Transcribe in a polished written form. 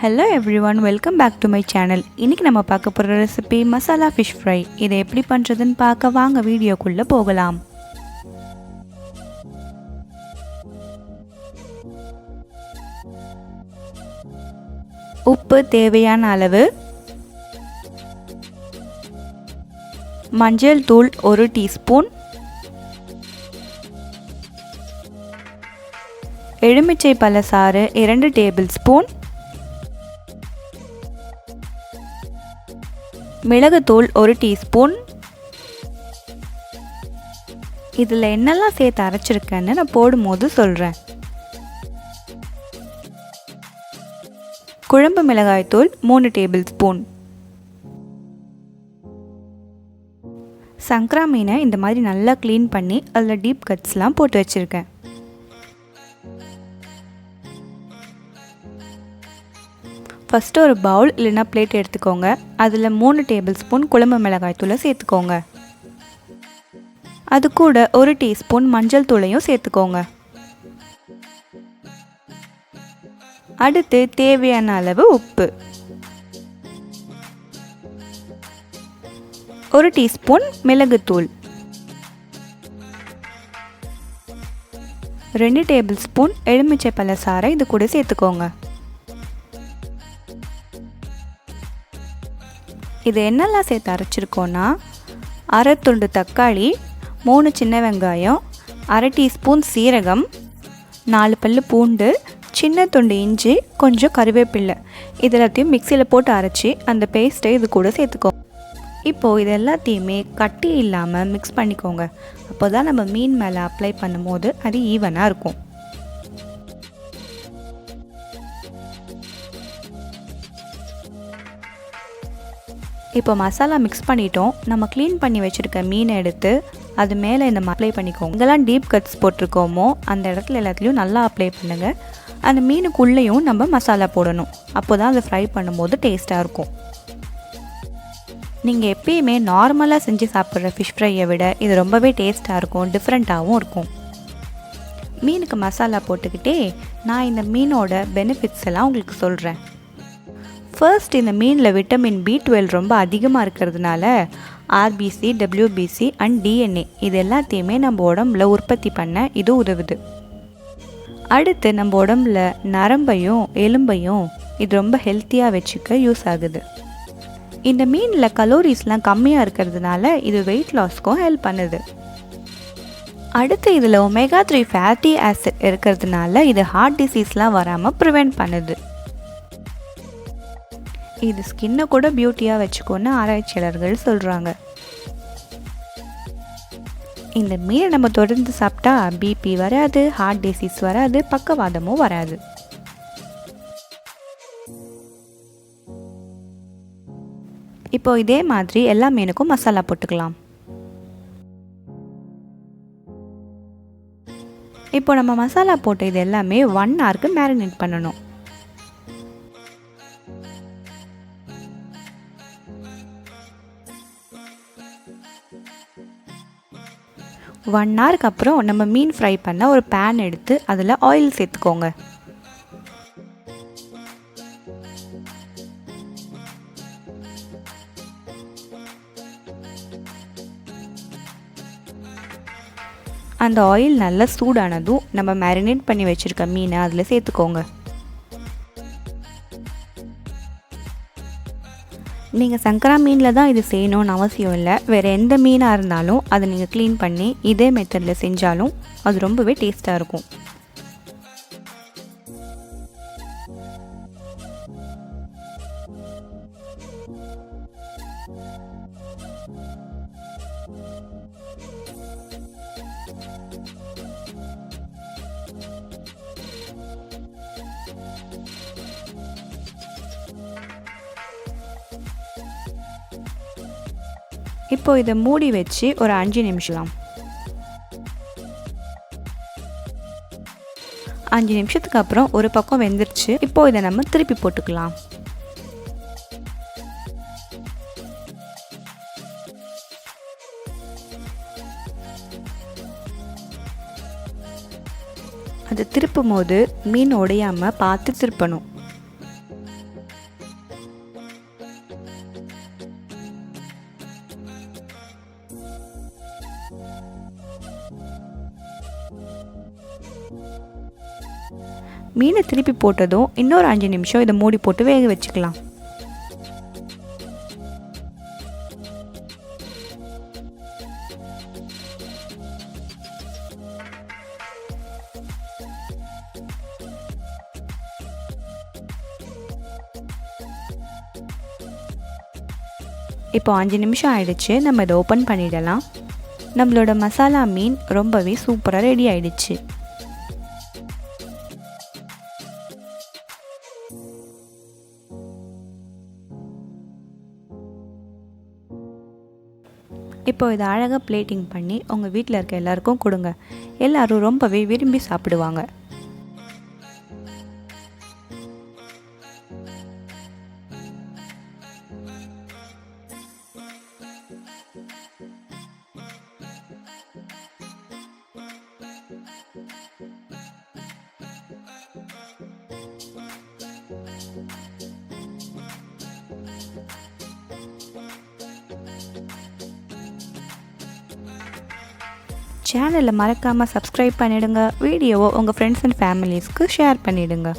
Hello everyone, welcome back to my channel. இன்னைக்கு நம்ம பார்க்க போற ரெசிபி மசாலா ஃபிஷ் ஃப்ரை. இதை எப்படி பண்றதுன்னு பார்க்க வாங்க வீடியோக்குள்ள போகலாம். உப்பு தேவையான அளவு, மஞ்சள் தூள் 1 டீஸ்பூன், எலுமிச்சை பழ சாறு 2 டேபிள் ஸ்பூன், மிளகுத்தூள் 1 டீஸ்பூன். இதில் என்னெல்லாம் சேர்த்து அரைச்சிருக்கேன்னு நான் போடும்போது சொல்கிறேன். குழம்பு மிளகாய்த்தூள் 3 டேபிள் ஸ்பூன். சங்கரா மீனை இந்த மாதிரி நல்லா க்ளீன் பண்ணி அதில் டீப் கட்ஸ்லாம் போட்டு வச்சுருக்கேன். ஃபஸ்ட்டு ஒரு பவுல் இல்லைனா பிளேட் எடுத்துக்கோங்க. அதில் 3 டேபிள் ஸ்பூன் குழம்பு மிளகாய் தூளை சேர்த்துக்கோங்க. அது கூட 1 டீஸ்பூன் மஞ்சள் தூளையும் சேர்த்துக்கோங்க. அடுத்து தேவையான அளவு உப்பு, 1 டீஸ்பூன் மிளகுத்தூள், 2 டேபிள் ஸ்பூன் எலுமிச்சை பழ சாறை இது கூட சேர்த்துக்கோங்க. இது என்னெல்லாம் சேர்த்து அரைச்சிருக்கோன்னா, அரை துண்டு தக்காளி, 3 சின்ன வெங்காயம், அரை டீஸ்பூன் சீரகம், 4 பல்லு பூண்டு, சின்ன துண்டு இஞ்சி, கொஞ்சம் கருவேப்பிலை. இது எல்லாத்தையும் மிக்சியில் போட்டு அரைச்சி அந்த பேஸ்ட்டை இது கூட சேர்த்துக்கோங்க. இப்போது இது எல்லாத்தையுமே கட்டி இல்லாமல் மிக்ஸ் பண்ணிக்கோங்க. அப்போ தான் நம்ம மீன் மேலே அப்ளை பண்ணும்போது அது ஈவனாக இருக்கும். இப்போ மசாலா மிக்ஸ் பண்ணிட்டோம். நம்ம க்ளீன் பண்ணி வச்சுருக்க மீனை எடுத்து அது மேலே இந்த அப்ளை பண்ணிக்கோங்க. இதெல்லாம் டீப் கட்ஸ் போட்டிருக்கோமோ அந்த இடத்துல எல்லாத்துலேயும் நல்லா அப்ளை பண்ணுங்கள். அந்த மீனுக்குள்ளேயும் நம்ம மசாலா போடணும். அப்போ தான் அதை ஃப்ரை பண்ணும்போது டேஸ்ட்டாக இருக்கும். நீங்கள் எப்பயுமே நார்மலாக செஞ்சு சாப்பிட்ற ஃபிஷ் ஃப்ரையை விட இது ரொம்பவே டேஸ்ட்டாக இருக்கும், டிஃப்ரெண்ட்டாகவும் இருக்கும். மீனுக்கு மசாலா போட்டுக்கிட்டே நான் இந்த மீனோட பெனிஃபிட்ஸ் எல்லாம் உங்களுக்கு சொல்கிறேன். ஃபர்ஸ்ட், இந்த மீனில் விட்டமின் B12 ரொம்ப அதிகமாக இருக்கிறதுனால RBC, WBC அண்ட் DNA இது எல்லாத்தையுமே நம்ம உடம்புல உற்பத்தி பண்ண இது உதவுது. அடுத்து நம்ம உடம்புல நரம்பையும் எலும்பையும் இது ரொம்ப ஹெல்த்தியாக வச்சுக்க யூஸ் ஆகுது. இந்த மீனில் கலோரிஸ்லாம் கம்மியாக இருக்கிறதுனால இது வெயிட் லாஸ்க்கும் ஹெல்ப் பண்ணுது. அடுத்து இதில் ஒமேகா 3 ஃபேட்டி ஆசிட் இருக்கிறதுனால இது ஹார்ட் டிசீஸ்லாம் வராமல் ப்ரிவெண்ட் பண்ணுது. இது ஸ்கின்னை கூட பியூட்டியாக வச்சுக்கோன்னு ஆராய்ச்சியாளர்கள் சொல்கிறாங்க. இந்த மீனை நம்ம தொடர்ந்து சாப்பிட்டா பிபி வராது, ஹார்ட் டிசீஸ் வராது, பக்கவாதமும் வராது. இப்போ இதே மாதிரி எல்லா மீனுக்கும் மசாலா போட்டுக்கலாம். இப்போ நம்ம மசாலா போட்டு இது எல்லாமே 1 ஹவருக்கு மேரினேட் பண்ணணும். ஒன் ஹவருக்கு அப்புறம் நம்ம மீன் ஃப்ரை பண்ண ஒரு பேன் எடுத்து அதில் ஆயில் சேர்த்துக்கோங்க. அந்த ஆயில் நல்லா சூடானதும் நம்ம மேரினேட் பண்ணி வச்சுருக்க மீனை அதில் சேர்த்துக்கோங்க. நீங்கள் சங்கரா மீனில் தான் இது செய்யணும்னு அவசியம் இல்லை. வேறு எந்த மீனாக இருந்தாலும் அதை நீங்கள் க்ளீன் பண்ணி இதே மெத்தடில் செஞ்சாலும் அது ரொம்பவே டேஸ்ட்டாக இருக்கும். இப்போ இதை மூடி வச்சு ஒரு 5 நிமிஷம் 5 நிமிஷத்துக்கு அப்புறம் ஒரு பக்கம் வெந்துருச்சு. இப்போ இதை நம்ம திருப்பி போட்டுக்கலாம். அது திருப்பும் போது மீன் உடையாமல் பார்த்து திருப்பணும். மீனை திருப்பி போட்டதும் இன்னொரு 5 நிமிஷம் இதை மூடி போட்டு வேக வச்சுக்கலாம். இப்போ 5 நிமிஷம் ஆயிடுச்சு. நம்ம இதை ஓப்பன் பண்ணிடலாம். நம்மளோட மசாலா மீன் ரொம்பவே சூப்பராக ரெடி ஆயிடுச்சு. இப்போ இதை அழகாக பிளேட்டிங் பண்ணி உங்கள் வீட்டில் இருக்க எல்லாருக்கும் கொடுங்க. எல்லோரும் ரொம்பவே விரும்பி சாப்பிடுவாங்க. சேனலை மறக்காமல் சப்ஸ்கிரைப் பண்ணிடுங்க. வீடியோவை உங்கள் ஃப்ரெண்ட்ஸ் அண்ட் ஃபேமிலிஸ்க்கு ஷேர் பண்ணிவிடுங்க.